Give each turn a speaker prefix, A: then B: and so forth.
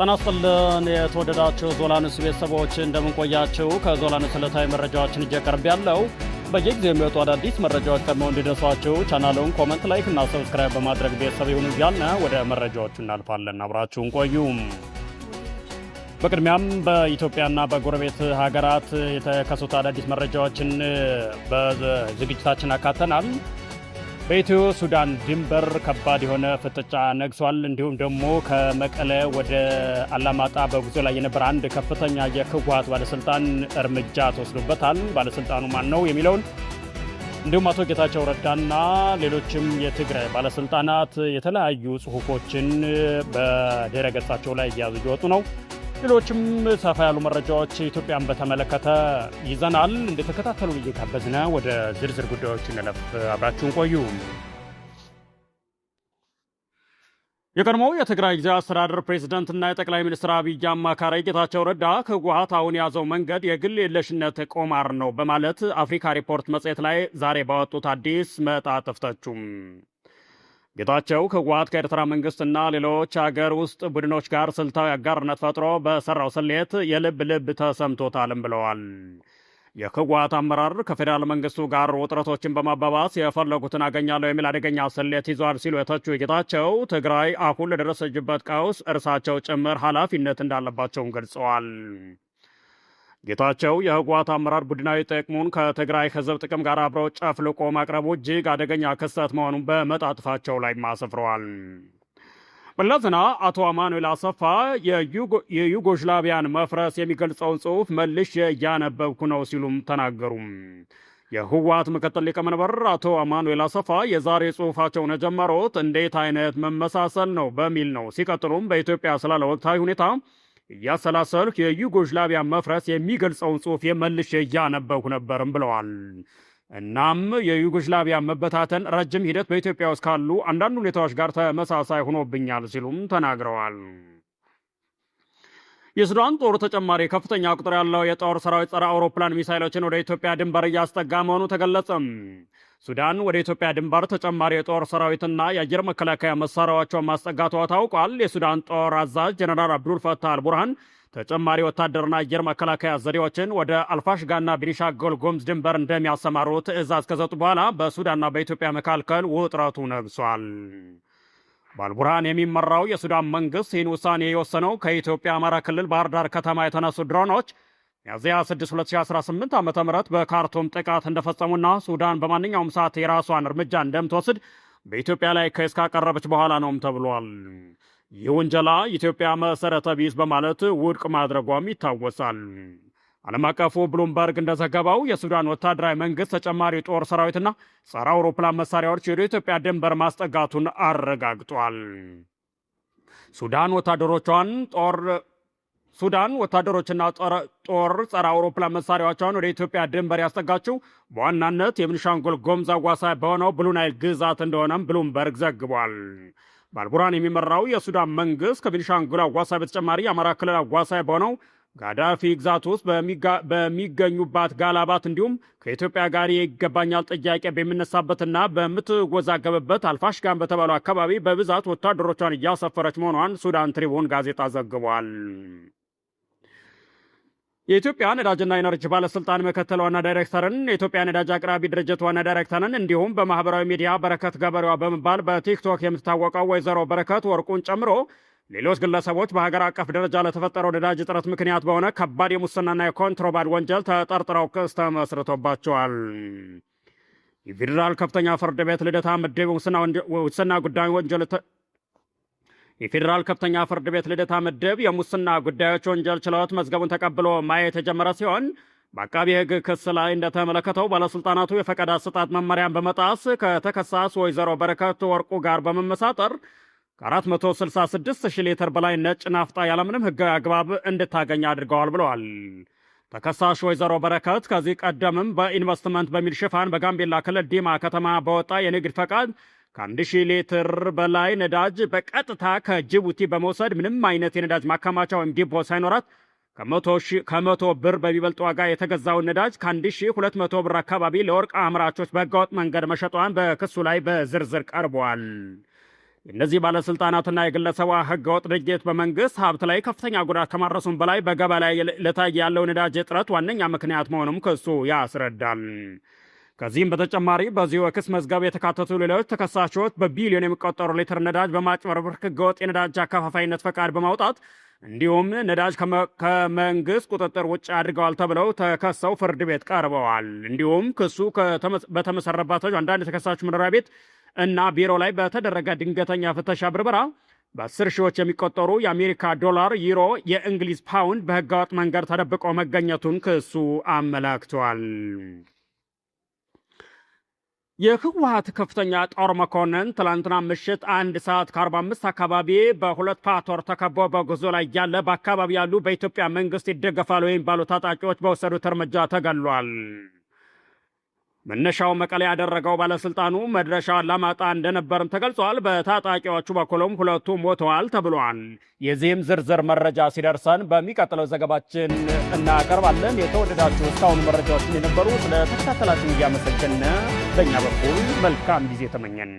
A: ጤና ይስጥልን የተወደዳችሁ ዞላንስ ቤተሰቦች እንደምን ቆያችሁ? ከዞላንስ ዕለታዊ መረጃዎችን እየቀርብ ያለው በየጊዜው የሚወጡ አዳዲስ መረጃዎች ቀድመው እንዲደርሷችሁ ቻናሉን ኮመንት፣ ላይክ እና ሰብስክራይብ በማድረግ ቤተሰብ ይሁኑ እያልን ወደ መረጃዎቹ እናልፋለን። አብራችሁን ቆዩ። በቅድሚያም በኢትዮጵያና በጎረቤት ሀገራት የተከሰቱ አዳዲስ መረጃዎችን በዝግጅታችን አካተናል። በኢትዮ ሱዳን ድንበር ከባድ የሆነ ፍጥጫ ነግሷል። እንዲሁም ደግሞ ከመቀለ ወደ አላማጣ በጉዞ ላይ የነበረ አንድ ከፍተኛ የህወሓት ባለስልጣን እርምጃ ተወስዶበታል። ባለስልጣኑ ማን ነው የሚለውን እንዲሁም አቶ ጌታቸው ረዳና ሌሎችም የትግራይ ባለስልጣናት የተለያዩ ጽሁፎችን በድረ ገጻቸው ላይ እያያዙ እየወጡ ነው። ሌሎችም ሰፋ ያሉ መረጃዎች ኢትዮጵያን በተመለከተ ይዘናል። እንደተከታተሉ እየጋበዝን ወደ ዝርዝር ጉዳዮች እንለፍ። አብራችሁን ቆዩ። የቀድሞው የትግራይ ጊዜያዊ አስተዳደር ፕሬዝዳንትና የጠቅላይ ሚኒስትር አብይ አማካሪ ጌታቸው ረዳ ህወሓት አሁን የያዘው መንገድ የግል የለሽነት ቁማር ነው በማለት አፍሪካ ሪፖርት መጽሔት ላይ ዛሬ ባወጡት አዲስ መጣጥፍ ተቹም። ጌታቸው ህወሓት ከኤርትራ መንግስትና ሌሎች ሀገር ውስጥ ቡድኖች ጋር ስልታዊ አጋርነት ፈጥሮ በሰራው ስሌት የልብ ልብ ተሰምቶታልም ብለዋል። የህወሓት አመራር ከፌዴራል መንግስቱ ጋር ውጥረቶችን በማባባስ የፈለጉትን አገኛለሁ የሚል አደገኛ ስሌት ይዟል ሲሉ የተቹ ጌታቸው ትግራይ አሁን ለደረሰችበት ቀውስ እርሳቸው ጭምር ኃላፊነት እንዳለባቸውም ገልጸዋል። ጌታቸው የህወሓት አመራር ቡድናዊ ጥቅሙን ከትግራይ ህዝብ ጥቅም ጋር አብረው ጨፍልቆ ማቅረቡ እጅግ አደገኛ ክስተት መሆኑን በመጣጥፋቸው ላይ አስፍረዋል። በሌላ ዜና አቶ አማኑኤል አሰፋ የዩጎዝላቪያን መፍረስ የሚገልጸውን ጽሑፍ መልሼ እያነበብኩ ነው ሲሉም ተናገሩ። የህወሓት ምክትል ሊቀመንበር አቶ አማኑኤል አሰፋ የዛሬ ጽሑፋቸውን የጀመሩት እንዴት አይነት መመሳሰል ነው በሚል ነው። ሲቀጥሉም በኢትዮጵያ ስላለ ወቅታዊ ሁኔታ እያሰላሰልኩ የዩጎዝላቪያ መፍረስ የሚገልጸውን ጽሑፍ መልሼ እያነበብኩ ነበርም ብለዋል። እናም የዩጎዝላቪያ መበታተን ረጅም ሂደት በኢትዮጵያ ውስጥ ካሉ አንዳንድ ሁኔታዎች ጋር ተመሳሳይ ሆኖብኛል ሲሉም ተናግረዋል። የሱዳን ጦር ተጨማሪ ከፍተኛ ቁጥር ያለው የጦር ሰራዊት ጸረ አውሮፕላን ሚሳይሎችን ወደ ኢትዮጵያ ድንበር እያስጠጋ መሆኑ ተገለጸም። ሱዳን ወደ ኢትዮጵያ ድንበር ተጨማሪ የጦር ሰራዊትና የአየር መከላከያ መሳሪያዎቿን ማስጠጋቷ ታውቋል። የሱዳን ጦር አዛዥ ጀነራል አብዱልፈታህ አልቡርሃን ተጨማሪ ወታደርና አየር መከላከያ ዘዴዎችን ወደ አልፋሽጋና ቤኒሻንጉል ጉሙዝ ድንበር እንደሚያሰማሩ ትዕዛዝ ከሰጡ በኋላ በሱዳንና በኢትዮጵያ መካከል ውጥረቱ ነግሷል። በአልቡርሃን የሚመራው የሱዳን መንግስት ይህን ውሳኔ የወሰነው ከኢትዮጵያ አማራ ክልል ባህር ዳር ከተማ የተነሱ ድሮኖች ሚያዝያ 6 2018 ዓ.ም በካርቱም ጥቃት እንደፈጸሙና ሱዳን በማንኛውም ሰዓት የራሷን እርምጃ እንደምትወስድ በኢትዮጵያ ላይ ክስ ካቀረበች በኋላ ነውም ተብሏል። ይህ ውንጀላ ኢትዮጵያ መሰረተ ቢስ በማለት ውድቅ ማድረጓም ይታወሳል። ዓለም አቀፉ ብሉምበርግ እንደዘገባው የሱዳን ወታደራዊ መንግስት ተጨማሪ ጦር ሰራዊትና ጸረ አውሮፕላን መሳሪያዎች ወደ ኢትዮጵያ ድንበር ማስጠጋቱን አረጋግጧል። ሱዳን ወታደሮችና ጦር ጸረ አውሮፕላን መሳሪያዎቿን ወደ ኢትዮጵያ ድንበር ያስጠጋችው በዋናነት የቤኒሻንጉል ጉሙዝ አዋሳኝ በሆነው ብሉ ናይል ግዛት እንደሆነም ብሉምበርግ ዘግቧል። በአልቡርሃን የሚመራው የሱዳን መንግስት ከቤኒሻንጉል አዋሳኝ በተጨማሪ የአማራ ክልል አዋሳኝ በሆነው ጋዳፊ ግዛት ውስጥ በሚገኙባት ጋላባት እንዲሁም ከኢትዮጵያ ጋር የይገባኛል ጥያቄ በሚነሳበትና በምትወዛገብበት አልፋሽጋን በተባለው አካባቢ በብዛት ወታደሮቿን እያሰፈረች መሆኗን ሱዳን ትሪቡን ጋዜጣ ዘግቧል። የኢትዮጵያ ነዳጅና ኢነርጂ ባለስልጣን ምክትል ዋና ዳይሬክተርን፣ የኢትዮጵያ ነዳጅ አቅራቢ ድርጅት ዋና ዳይሬክተርን እንዲሁም በማህበራዊ ሚዲያ በረከት ገበሬዋ በመባል በቲክቶክ የምትታወቀው ወይዘሮ በረከት ወርቁን ጨምሮ ሌሎች ግለሰቦች በሀገር አቀፍ ደረጃ ለተፈጠረው ነዳጅ እጥረት ምክንያት በሆነ ከባድ የሙስናና የኮንትሮባንድ ወንጀል ተጠርጥረው ክስ ተመስርቶባቸዋል። የፌዴራል ከፍተኛ ፍርድ ቤት ልደታ ምድብ ሙስና ጉዳይ ወንጀል የፌዴራል ከፍተኛ ፍርድ ቤት ልደታ ምድብ የሙስና ጉዳዮች ወንጀል ችሎት መዝገቡን ተቀብሎ ማየት የጀመረ ሲሆን በአቃቢ ሕግ ክስ ላይ እንደተመለከተው ባለስልጣናቱ የፈቃድ አሰጣጥ መመሪያን በመጣስ ከተከሳሽ ወይዘሮ በረከት ወርቁ ጋር በመመሳጠር ከ466 ሺህ ሊትር በላይ ነጭ ናፍጣ ያለምንም ህጋዊ አግባብ እንድታገኝ አድርገዋል ብለዋል። ተከሳሽ ወይዘሮ በረከት ከዚህ ቀደምም በኢንቨስትመንት በሚል ሽፋን በጋምቤላ ክልል ዲማ ከተማ በወጣ የንግድ ፈቃድ ከ1000 ሊትር በላይ ነዳጅ በቀጥታ ከጅቡቲ በመውሰድ ምንም አይነት የነዳጅ ማከማቻ ወይም ዲፖ ሳይኖራት ከመቶ ብር በሚበልጥ ዋጋ የተገዛውን ነዳጅ ከ1200 ብር አካባቢ ለወርቅ አምራቾች በህገወጥ መንገድ መሸጧን በክሱ ላይ በዝርዝር ቀርቧል። እነዚህ ባለስልጣናትና የግለሰቧ ህገወጥ ድርጊት በመንግስት ሀብት ላይ ከፍተኛ ጉዳት ከማድረሱም በላይ በገበያ ላይ ለታየ ያለው ነዳጅ እጥረት ዋነኛ ምክንያት መሆኑም ክሱ ያስረዳል። ከዚህም በተጨማሪ በዚሁ የክስ መዝገብ የተካተቱ ሌሎች ተከሳሾች በቢሊዮን የሚቆጠሩ ሊትር ነዳጅ በማጭበርበር ህገወጥ የነዳጅ አከፋፋይነት ፈቃድ በማውጣት እንዲሁም ነዳጅ ከመንግስት ቁጥጥር ውጭ አድርገዋል ተብለው ተከሰው ፍርድ ቤት ቀርበዋል። እንዲሁም ክሱ በተመሰረባቸው አንዳንድ ተከሳሾች መኖሪያ ቤት እና ቢሮ ላይ በተደረገ ድንገተኛ ፍተሻ ብርበራ በ10 ሺዎች የሚቆጠሩ የአሜሪካ ዶላር፣ ዩሮ፣ የእንግሊዝ ፓውንድ በህገወጥ መንገድ ተደብቆ መገኘቱን ክሱ አመላክቷል። የህወሓት ከፍተኛ ጦር መኮንን ትላንትና ምሽት 1 ሰዓት ከ45 አካባቢ በሁለት ፓትሮል ተከቦ በጉዞ ላይ ያለ በአካባቢ ያሉ በኢትዮጵያ መንግስት ይደገፋሉ የሚባሉ ታጣቂዎች በወሰዱት እርምጃ ተገሏል። መነሻው መቀሌ ያደረገው ባለስልጣኑ መድረሻው አላማጣ እንደነበርም ተገልጿል። በታጣቂዎቹ በኩልም 2 ሞተዋል ተብሏል። የዚህም ዝርዝር መረጃ ሲደርሰን በሚቀጥለው ዘገባችን እናቀርባለን። የተወደዳችሁ እስካሁን መረጃዎችን የነበሩ ስለተከታተላችሁ እያመሰገንን በእኛ በኩል መልካም ጊዜ ተመኘን።